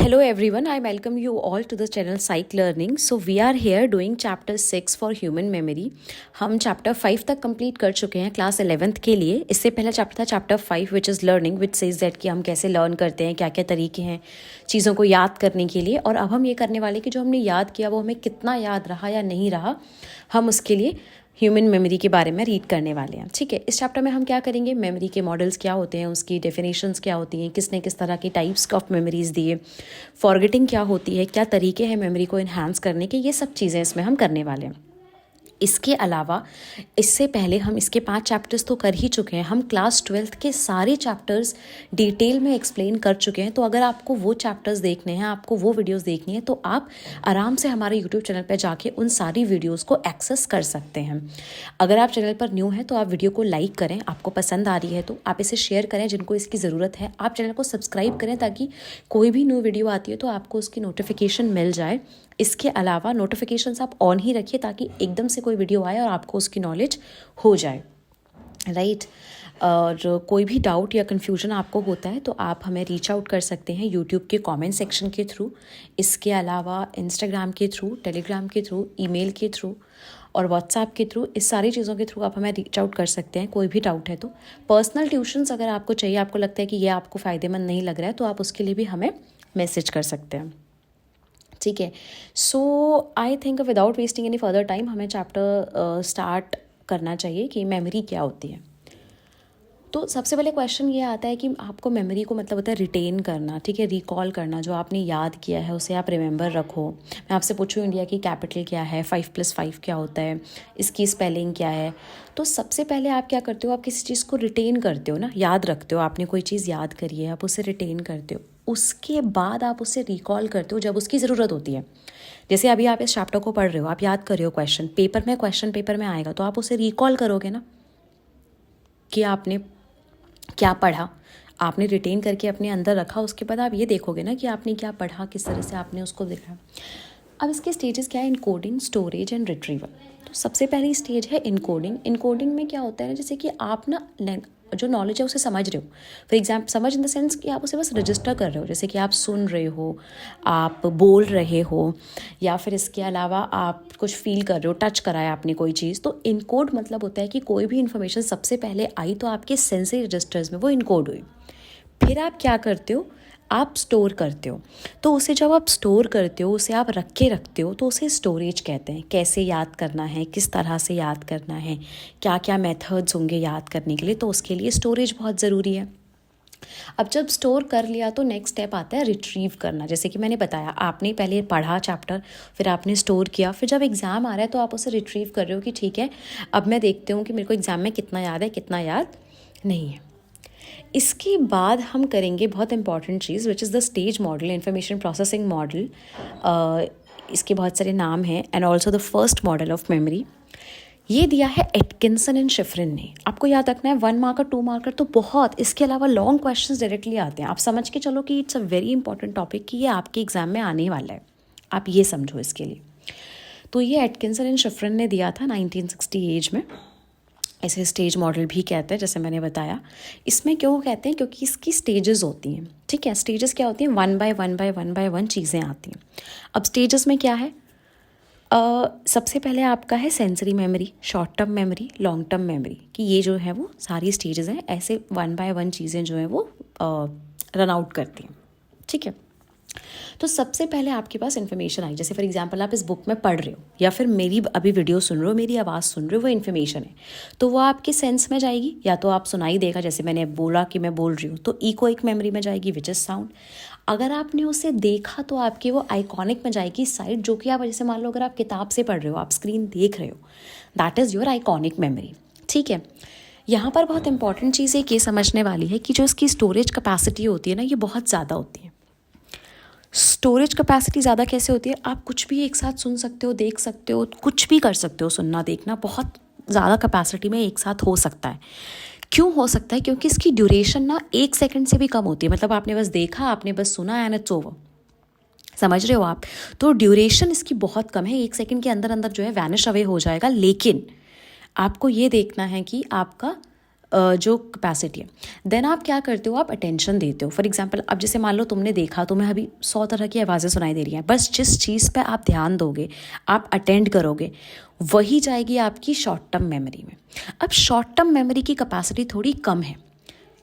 Hello everyone, I welcome you all to the channel Psych Learning. So we are here doing chapter 6 for human memory. हम chapter 5 तक complete कर चुके हैं class 11th के लिए. इससे पहला chapter था chapter 5 which is learning, which says that कि हम कैसे learn करते हैं, क्या क्या तरीके हैं चीज़ों को याद करने के लिए. और अब हम ये करने वाले कि जो हमने याद किया वो हमें कितना याद रहा या नहीं रहा, हम उसके लिए ह्यूमन मेमोरी के बारे में रीड करने वाले हैं. ठीक है, इस चैप्टर में हम क्या करेंगे, मेमोरी के मॉडल्स क्या होते हैं, उसकी डेफिनेशंस क्या होती हैं, किसने किस तरह की टाइप्स ऑफ मेमोरीज दिए, फॉरगेटिंग क्या होती है, क्या तरीके हैं मेमोरी को इन्हांस करने के, ये सब चीज़ें इसमें हम करने वाले हैं. इसके अलावा इससे पहले हम इसके 5 चैप्टर्स तो कर ही चुके हैं. हम क्लास 12th के सारे चैप्टर्स डिटेल में एक्सप्लेन कर चुके हैं. तो अगर आपको वो चैप्टर्स देखने हैं, आपको वो वीडियोस देखनी है, तो आप आराम से हमारे यूट्यूब चैनल पर जाके उन सारी वीडियोस को एक्सेस कर सकते हैं. अगर आप चैनल पर न्यू हैं तो आप वीडियो को लाइक करें, आपको पसंद आ रही है तो आप इसे शेयर करें जिनको इसकी ज़रूरत है. आप चैनल को सब्सक्राइब करें ताकि कोई भी न्यू वीडियो आती है तो आपको उसकी नोटिफिकेशन मिल जाए. इसके अलावा नोटिफिकेशंस आप ऑन ही रखिए ताकि एकदम से कोई वीडियो आए और आपको उसकी नॉलेज हो जाए. राइट. और कोई भी डाउट या कन्फ्यूजन आपको होता है तो आप हमें रीच आउट कर सकते हैं यूट्यूब के कमेंट सेक्शन के थ्रू. इसके अलावा इंस्टाग्राम के थ्रू, टेलीग्राम के थ्रू, ईमेल के थ्रू और व्हाट्सएप के थ्रू, इस सारी चीज़ों के थ्रू आप हमें रीच आउट कर सकते हैं कोई भी डाउट है तो. पर्सनल ट्यूशन्स अगर आपको चाहिए, आपको लगता है कि ये आपको फ़ायदेमंद नहीं लग रहा है, तो आप उसके लिए भी हमें मैसेज कर सकते हैं. ठीक है. So I think without wasting any further time हमें चैप्टर स्टार्ट करना चाहिए कि मेमोरी क्या होती है. तो सबसे पहले क्वेश्चन ये आता है कि आपको मेमोरी को मतलब होता है रिटेन करना. ठीक है, रिकॉल करना, जो आपने याद किया है उसे आप रिमेंबर रखो. मैं आपसे पूछूं इंडिया की कैपिटल क्या है, 5+5 क्या होता है, इसकी स्पेलिंग क्या है. तो सबसे पहले आप क्या करते हो, आप किसी चीज़ को रिटेन करते हो ना, याद रखते हो. आपने कोई चीज़ याद करी है, आप उसे रिटेन करते हो. उसके बाद आप उसे रिकॉल करते हो जब उसकी ज़रूरत होती है. जैसे अभी आप इस चैप्टर को पढ़ रहे हो, आप याद कर रहे हो, क्वेश्चन पेपर में आएगा तो आप उसे रिकॉल करोगे ना कि आपने क्या पढ़ा, आपने रिटेन करके अपने अंदर रखा. उसके बाद आप ये देखोगे ना कि आपने क्या पढ़ा, किस तरह से आपने उसको देखा. अब इसके स्टेजेस क्या है, इनकोडिंग, स्टोरेज एंड रिट्रीवल. तो सबसे पहली स्टेज है इनकोडिंग. इनकोडिंग में क्या होता है ना, जैसे कि आप ना जो नॉलेज है उसे समझ रहे हो. फॉर एग्जाम्पल समझ इन द सेंस कि आप उसे बस रजिस्टर कर रहे हो, जैसे कि आप सुन रहे हो, आप बोल रहे हो, या फिर इसके अलावा आप कुछ फील कर रहे हो, टच करा है आपने कोई चीज़. तो इनकोड मतलब होता है कि कोई भी इन्फॉर्मेशन सबसे पहले आई तो आपके सेंसरी रजिस्टर्स में वो इनकोड हुई. फिर आप क्या करते हो, आप स्टोर करते हो. तो उसे जब आप स्टोर करते हो, उसे आप रख के रखते हो, तो उसे स्टोरेज कहते हैं. कैसे याद करना है, किस तरह से याद करना है, क्या क्या मेथड्स होंगे याद करने के लिए, तो उसके लिए स्टोरेज बहुत ज़रूरी है. अब जब स्टोर कर लिया तो नेक्स्ट स्टेप आता है रिट्रीव करना. जैसे कि मैंने बताया, आपने पहले पढ़ा चैप्टर, फिर आपने स्टोर किया, फिर जब एग्ज़ाम आ रहा है तो आप उसे रिट्रीव कर रहे हो कि ठीक है अब मैं देखती हूँ कि मेरे को एग्ज़ाम में कितना याद है, कितना याद नहीं है. इसके बाद हम करेंगे बहुत important cheese which is the stage model, information processing model. इसके बहुत सारे नाम हैं and also the first model of memory. ये दिया है एटकिंसन एंड शिफ्रिन ने. आपको याद रखना है 1 मार्कर 2 मार्कर तो बहुत, इसके अलावा लॉन्ग क्वेश्चंस डायरेक्टली आते हैं. आप समझ के चलो कि it's a very important topic कि ये आपके एग्जाम में आने वाला है. आप ये समझो इसके लिए. तो ये एटकिंसन एंड शिफ्रिन ने दिया था 1960 में. इसे स्टेज मॉडल भी कहते हैं, जैसे मैंने बताया. इसमें क्यों कहते हैं, क्योंकि इसकी स्टेजेस होती हैं. ठीक है, स्टेजेस क्या होती हैं, 1 बाय 1 चीज़ें आती हैं. अब स्टेजेस में क्या है, सबसे पहले आपका है sensory memory, short term memory, long term memory, कि ये जो है वो सारी स्टेजेस हैं. ऐसे 1 बाय 1 चीज़ें जो हैं वो रन आउट करती हैं. ठीक है. तो सबसे पहले आपके पास इन्फॉर्मेशन आई, जैसे फॉर एग्जांपल आप इस बुक में पढ़ रहे हो या फिर मेरी अभी वीडियो सुन रहे हो, मेरी आवाज़ सुन रहे हो, वो इन्फॉर्मेशन है. तो वो आपके सेंस में जाएगी, या तो आप सुनाई देगा, जैसे मैंने बोला कि मैं बोल रही हूँ, तो इकोइक मेमोरी में जाएगी विच इज़ साउंड. अगर आपने उसे देखा तो आपकी वो आइकॉनिक में जाएगी साइड, जो कि आप जैसे मान लो अगर आप किताब से पढ़ रहे हो, आप स्क्रीन देख रहे हो, that is your iconic memory. ठीक है. यहाँ पर बहुत इंपॉर्टेंट चीज़ एक ये समझने वाली है कि जो इसकी स्टोरेज कैपेसिटी होती है ना, ये बहुत ज़्यादा होती है. स्टोरेज कैपेसिटी ज़्यादा कैसे होती है, आप कुछ भी एक साथ सुन सकते हो, देख सकते हो, कुछ भी कर सकते हो. सुनना देखना बहुत ज़्यादा कैपेसिटी में एक साथ हो सकता है. क्यों हो सकता है, क्योंकि इसकी ड्यूरेशन ना 1 सेकंड से भी कम होती है. मतलब आपने बस देखा, आपने बस सुना एंड इट्स ओवर. समझ रहे हो आप. तो ड्यूरेशन इसकी बहुत कम है, 1 सेकंड के अंदर अंदर जो है वैनिश अवे हो जाएगा. लेकिन आपको ये देखना है कि आपका जो कैपेसिटी है। देन आप क्या करते हो, आप अटेंशन देते हो। फॉर एग्जांपल, अब जैसे मान लो तुमने देखा, तुम्हें अभी 100 तरह की आवाज़ें सुनाई दे रही हैं, बस जिस चीज़ पे आप ध्यान दोगे, आप अटेंड करोगे, वही जाएगी आपकी शॉर्ट टर्म मेमोरी में। अब शॉर्ट टर्म मेमोरी की कैपेसिटी थोड़ी कम है,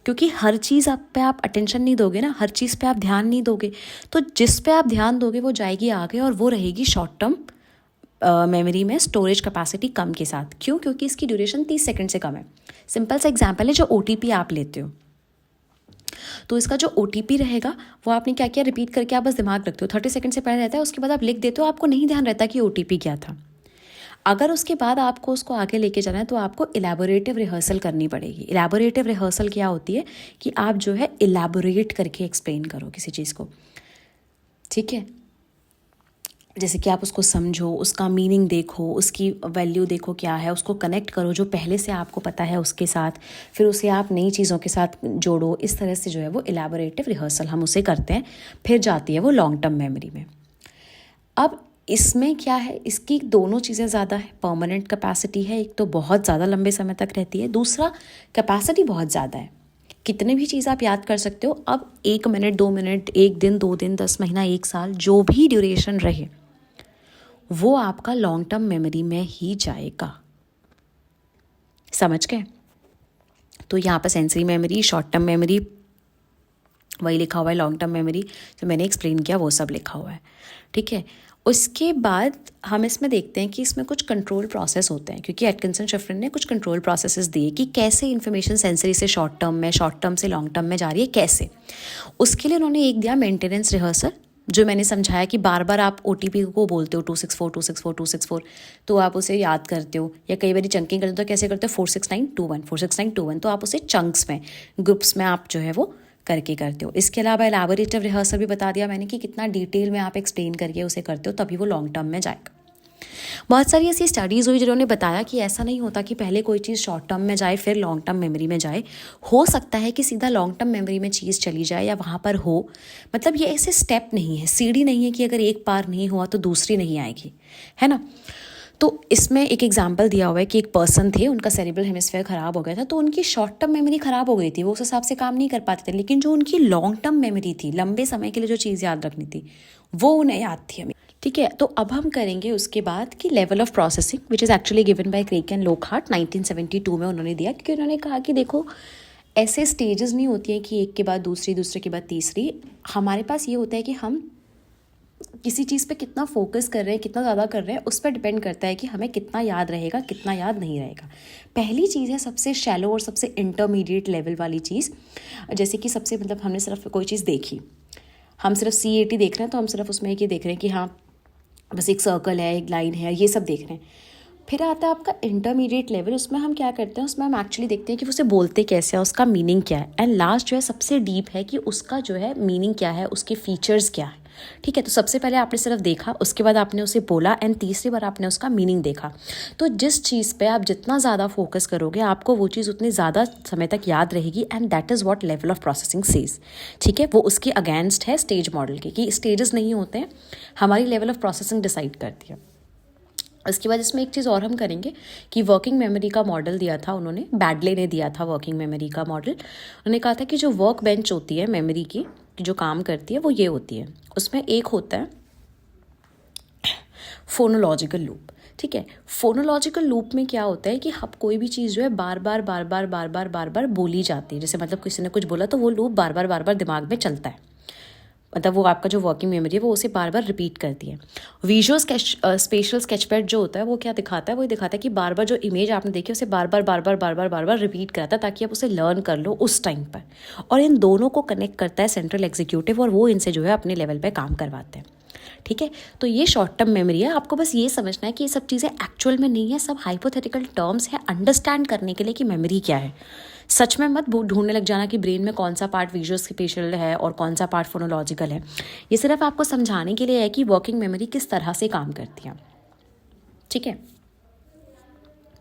क्योंकि हर चीज़ आप पे आप अटेंशन नहीं दोगे ना, हर चीज़ पे आप ध्यान नहीं दोगे, तो जिस पे आप ध्यान दोगे वो जाएगी आगे और वो रहेगी शॉर्ट टर्म मेमोरी में स्टोरेज कैपेसिटी कम के साथ। क्यों? क्योंकि इसकी ड्यूरेशन 30 सेकंड से कम है। सिंपल सा एग्जांपल है, जो OTP आप लेते हो, तो इसका जो OTP रहेगा वो आपने क्या किया, रिपीट करके आप बस दिमाग रखते हो, 30 सेकंड से पहले रहता है, उसके बाद आप लिख देते हो, आपको नहीं ध्यान रहता कि OTP क्या था। अगर उसके बाद आपको उसको आगे लेके जाना है तो आपको इलेबोरेटिव रिहर्सल करनी पड़ेगी। इलेबोरेटिव रिहर्सल क्या होती है कि आप जो है इलेबोरेट करके एक्सप्लेन करो किसी चीज़ को, ठीक है। जैसे कि आप उसको समझो, उसका मीनिंग देखो, उसकी वैल्यू देखो क्या है, उसको कनेक्ट करो जो पहले से आपको पता है उसके साथ, फिर उसे आप नई चीज़ों के साथ जोड़ो। इस तरह से जो है वो इलेबोरेटिव रिहर्सल हम उसे करते हैं, फिर जाती है वो लॉन्ग टर्म मेमोरी में। अब इसमें क्या है, इसकी दोनों चीज़ें ज़्यादा है। परमानेंट कैपेसिटी है, एक तो बहुत ज़्यादा लंबे समय तक रहती है, दूसरा कैपेसिटी बहुत ज़्यादा है, कितने भी चीज़ आप याद कर सकते हो। अब 1 मिनट, 2 मिनट, 1 दिन, 2 दिन, 10 महीना, 1 साल, जो भी ड्यूरेशन रहे वो आपका लॉन्ग टर्म मेमोरी में ही जाएगा। समझ गए? तो यहाँ पर sensory memory, short term memory वही लिखा हुआ है, लॉन्ग टर्म मेमोरी जो मैंने एक्सप्लेन किया वो सब लिखा हुआ है, ठीक है। उसके बाद हम इसमें देखते हैं कि इसमें कुछ कंट्रोल प्रोसेस होते हैं, क्योंकि एटकिंसन शिफ्रिन ने कुछ कंट्रोल प्रोसेसेस दिए कि कैसे इन्फॉर्मेशन सेंसरी से शॉर्ट टर्म में, शॉर्ट टर्म से लॉन्ग टर्म में जा रही है, कैसे। उसके लिए उन्होंने एक दिया मेंटेनेंस रिहर्सल, जो मैंने समझाया कि बार बार आप OTP को बोलते हो 264 264 264, तो आप उसे याद करते हो, या कई बार चंकिंग करते हो तो कैसे करते हो 46921 46921, तो आप उसे चंक्स में, ग्रुप्स में आप जो है वो करके करते हो। इसके अलावा एलाबोरेटिव रिहर्सल भी बता दिया मैंने कि कितना डिटेल में आप एक्सप्लेन करके उसे करते हो, तभी वो लॉन्ग टर्म में जाएगा। बहुत सारी ऐसी स्टडीज़ हुई जिन्होंने बताया कि ऐसा नहीं होता कि पहले कोई चीज़ शॉर्ट टर्म में जाए फिर लॉन्ग टर्म मेमोरी में जाए। हो सकता है कि सीधा लॉन्ग टर्म मेमोरी में चीज़ चली जाए या वहाँ पर हो, मतलब ये ऐसे स्टेप नहीं है, सीढ़ी नहीं है कि अगर एक बार नहीं हुआ तो दूसरी नहीं आएगी, है ना। तो इसमें एक एग्जाम्पल दिया हुआ है कि एक पर्सन थे, उनका सेरिब्रल हेमिस्फीयर ख़राब हो गया था, तो उनकी शॉर्ट टर्म मेमोरी ख़राब हो गई थी, वो उस हिसाब से काम नहीं कर पाते थे, लेकिन जो उनकी लॉन्ग टर्म मेमोरी थी, लंबे समय के लिए जो चीज़ याद रखनी थी, वो उन्हें याद थी हमें, ठीक है। तो अब हम करेंगे उसके बाद कि level of processing, which is actually given by Craik and Lockhart 1972 में उन्होंने दिया, क्योंकि उन्होंने कहा कि देखो ऐसे स्टेजेस नहीं होती हैं कि एक के बाद दूसरी, दूसरे के बाद तीसरी। हमारे पास ये होता है कि हम किसी चीज़ पे कितना फोकस कर रहे हैं, कितना ज़्यादा कर रहे हैं, उस पर डिपेंड करता है कि हमें कितना याद रहेगा, कितना याद नहीं रहेगा। पहली चीज़ है सबसे शैलो और सबसे इंटरमीडिएट लेवल वाली चीज़, जैसे कि सबसे मतलब हमने सिर्फ कोई चीज़ देखी, हम सिर्फ CAT देख रहे हैं, तो हम सिर्फ उसमें ये देख रहे हैं कि हाँ बस एक सर्कल है, एक लाइन है, ये सब देख रहे हैं। फिर आता है आपका इंटरमीडिएट लेवल, उसमें हम क्या करते हैं, उसमें हम एक्चुअली देखते हैं कि उसे बोलते कैसे हैं, उसका मीनिंग क्या है। एंड लास्ट जो है सबसे डीप है कि उसका जो है मीनिंग क्या है, उसके फीचर्स क्या है, ठीक है। तो सबसे पहले आपने सिर्फ देखा, उसके बाद आपने उसे बोला, एंड तीसरी बार आपने उसका मीनिंग देखा। तो जिस चीज़ पे आप जितना ज़्यादा फोकस करोगे, आपको वो चीज़ उतनी ज़्यादा समय तक याद रहेगी, and that is what level of processing says, ठीक है। वो उसके अगेंस्ट है स्टेज मॉडल के, कि स्टेजेस नहीं होते हैं, हमारी लेवल ऑफ प्रोसेसिंग डिसाइड करती है। इसके बाद इसमें एक चीज़ और हम करेंगे कि वर्किंग मेमोरी का मॉडल दिया था उन्होंने, बैडले ने दिया था वर्किंग मेमोरी का मॉडल। उन्होंने कहा था कि जो वर्क बेंच होती है मेमोरी की, जो काम करती है, वो ये होती है। उसमें एक होता है फोनोलॉजिकल लूप, ठीक है। फोनोलॉजिकल लूप में क्या होता है कि हम कोई भी चीज़ जो है बार बार बार बार बार बार बार बार बोली जाती है। जैसे मतलब किसी ने कुछ बोला तो वो लूप बार बार दिमाग में चलता है, मतलब वो आपका जो वर्किंग मेमोरी है वो उसे बार बार रिपीट करती है। विजुअल स्पेशल स्केचपैड जो होता है वो क्या दिखाता है, वो दिखाता है कि बार बार जो इमेज आपने देखी उसे बार बार रिपीट कराता है, ताकि आप उसे लर्न कर लो उस टाइम पर। और इन दोनों को कनेक्ट करता है सेंट्रल एग्जीक्यूटिव, और वो इनसे जो है अपने लेवल पे काम करवाते हैं, ठीक है। तो ये शॉर्ट टर्म मेमोरी है। आपको बस ये समझना है कि ये सब चीज़ें एक्चुअल में नहीं है, सब हाइपोथेटिकल टर्म्स है अंडरस्टैंड करने के लिए कि मेमोरी क्या है। सच में मत ढूंढने लग जाना कि ब्रेन में कौन सा पार्ट विजुअल स्पेशल है और कौन सा पार्ट फोनोलॉजिकल है। ये सिर्फ आपको समझाने के लिए है कि वर्किंग मेमोरी किस तरह से काम करती है, ठीक है।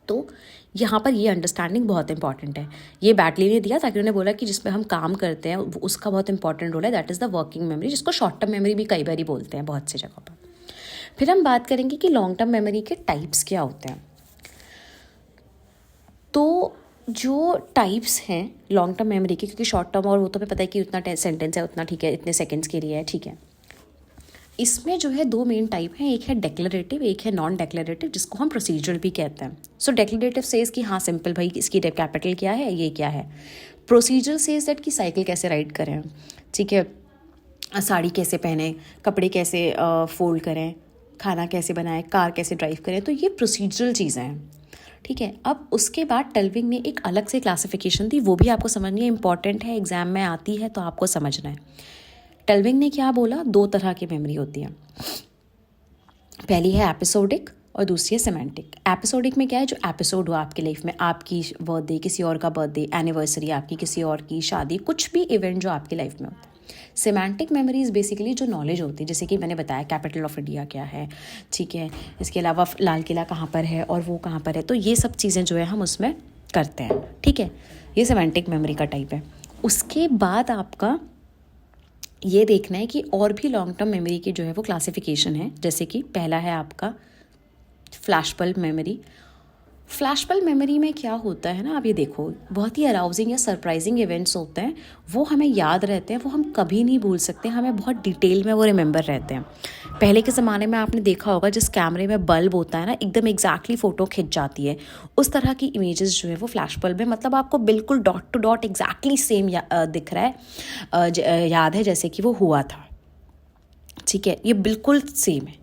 तो यहाँ पर ये अंडरस्टैंडिंग बहुत इंपॉर्टेंट है। ये बैटली ने दिया ताकि उन्होंने बोला कि जिसमें हम काम करते हैं उसका बहुत इंपॉर्टेंट रोल है, that is the working memory, जिसको शॉर्ट टर्म मेमोरी भी कई बार ही बोलते हैं बहुत सी जगह पर। फिर हम बात करेंगे कि लॉन्ग टर्म मेमोरी के टाइप्स क्या होते हैं। तो जो टाइप्स हैं लॉन्ग टर्म मेमोरी के, क्योंकि शॉर्ट टर्म और वो तो हमें पता है कि उतना सेंटेंस है उतना ठीक है, इतने सेकंड्स के लिए है, ठीक है। इसमें जो है दो मेन टाइप हैं, एक है डेक्लरेटिव, एक है नॉन डेक्लरेटिव, जिसको हम प्रोसीजरल भी कहते हैं। सो डेक्लरेटिव सेज कि हाँ सिंपल भाई इसकी कैपिटल क्या है, ये क्या है। प्रोसीजरल सेज दैट कि साइकिल कैसे राइड करें, ठीक है, साड़ी कैसे पहने, कपड़े कैसे फोल्ड करें, खाना कैसे बनाएं, कार कैसे ड्राइव करें, तो ये प्रोसीजरल चीज़ें हैं, ठीक है। अब उसके बाद टल्विंग ने एक अलग से क्लासिफिकेशन दी, वो भी आपको समझनी है, इंपॉर्टेंट है, एग्जाम में आती है तो आपको समझना है। टल्विंग ने क्या बोला, दो तरह की मेमोरी होती है, पहली है एपिसोडिक और दूसरी है सेमेंटिक। एपिसोडिक में क्या है, जो एपिसोड हुआ आपकी लाइफ में, आपकी बर्थडे, किसी और का बर्थडे, एनिवर्सरी आपकी, किसी और की शादी, कुछ भी इवेंट जो आपकी लाइफ में होता है। सेमेंटिक मेमोरीज बेसिकली जो नॉलेज होती है, जैसे कि मैंने बताया कैपिटल ऑफ इंडिया क्या है, ठीक है, इसके अलावा लाल किला कहाँ पर है और वो कहाँ पर है, तो ये सब चीज़ें जो है हम उसमें करते हैं, ठीक है। ये सेमेंटिक मेमोरी का टाइप है। उसके बाद आपका ये देखना है कि और भी लॉन्ग टर्म मेमोरी की जो है वो क्लासिफिकेशन है, जैसे कि पहला है आपका flash bulb memory. Flash bulb memory में क्या होता है ना, आप ये देखो, बहुत ही अराउजिंग या सरप्राइजिंग इवेंट्स होते हैं, वो हमें याद रहते हैं, वो हम कभी नहीं भूल सकते, हमें बहुत डिटेल में वो रिमेंबर रहते हैं। पहले के ज़माने में आपने देखा होगा जिस कैमरे में बल्ब होता है ना, एकदम एग्जैक्टली फ़ोटो खिंच जाती है, उस तरह की इमेजेस जो है वो फ्लैश बल्ब है, मतलब आपको बिल्कुल dot to dot exactly same दिख रहा है, याद है जैसे कि वो हुआ था, ठीक है, ये बिल्कुल सेम है,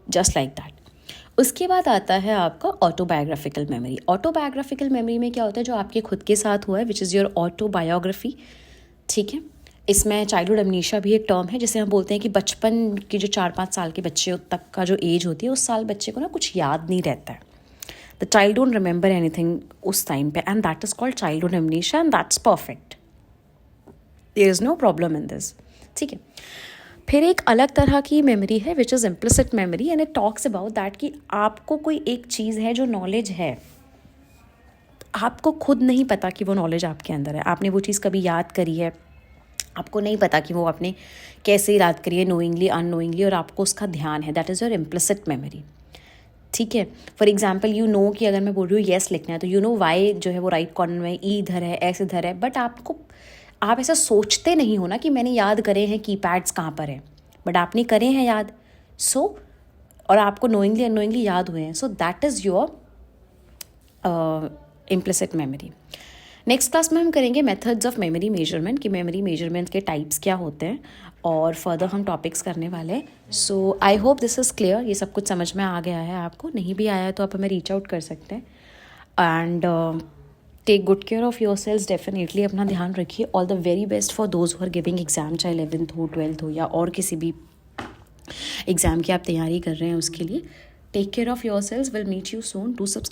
जस्ट लाइक दैट। उसके बाद आता है आपका ऑटोबायोग्राफिकल मेमोरी। ऑटोबायोग्राफिकल मेमोरी में क्या होता है, जो आपके खुद के साथ हुआ है, विच इज़ योर ऑटोबायोग्राफी, ठीक है। इसमें चाइल्डहुड अमनीशिया भी एक टर्म है, जिसे हम बोलते हैं कि बचपन के जो 4-5 साल के बच्चे तक का जो एज होती है, उस साल बच्चे को ना कुछ याद नहीं रहता है, the child don't remember anything उस टाइम पे, and that is called childhood amnesia, and that's perfect, there is no problem in this, ठीक है। फिर एक अलग तरह की मेमोरी है which is implicit memory, and it talks about that कि आपको कोई एक चीज़ है जो नॉलेज है, आपको खुद नहीं पता कि वो नॉलेज आपके अंदर है, आपने वो चीज़ कभी याद करी है, आपको नहीं पता कि वो आपने कैसे याद करी है, नोइंगली अननोइंगली, और आपको उसका ध्यान है, that is your implicit memory, ठीक है। फॉर एग्जाम्पल यू नो कि अगर मैं बोल रही हूँ येस लिखना है, तो यू नो वाई जो है वो राइट कॉर्नर में ई इधर है, एस इधर है, बट आप ऐसा सोचते नहीं हो ना कि मैंने याद करे हैं कीपैड्स कहाँ पर है, बट आपने करे हैं याद, सो और आपको नोइंगली अननोइंगली याद हुए हैं, so that is your implicit memory. Next class में हम करेंगे मेथड्स ऑफ मेमोरी मेजरमेंट, कि मेमोरी मेजरमेंट के टाइप्स क्या होते हैं, और फर्दर हम टॉपिक्स करने वाले हैं। So I hope this is clear, ये सब कुछ समझ में आ गया है आपको, नहीं भी आया है तो आप हमें रीच आउट कर सकते हैं। And take good care of yourselves, definitely अपना ध्यान रखिए। All the very best for those who are giving exam, चाहे 11th हो, 12th हो, या और किसी भी एग्ज़ाम की आप तैयारी कर रहे हैं उसके लिए। Take care of yourselves, will meet you soon, do subscribe.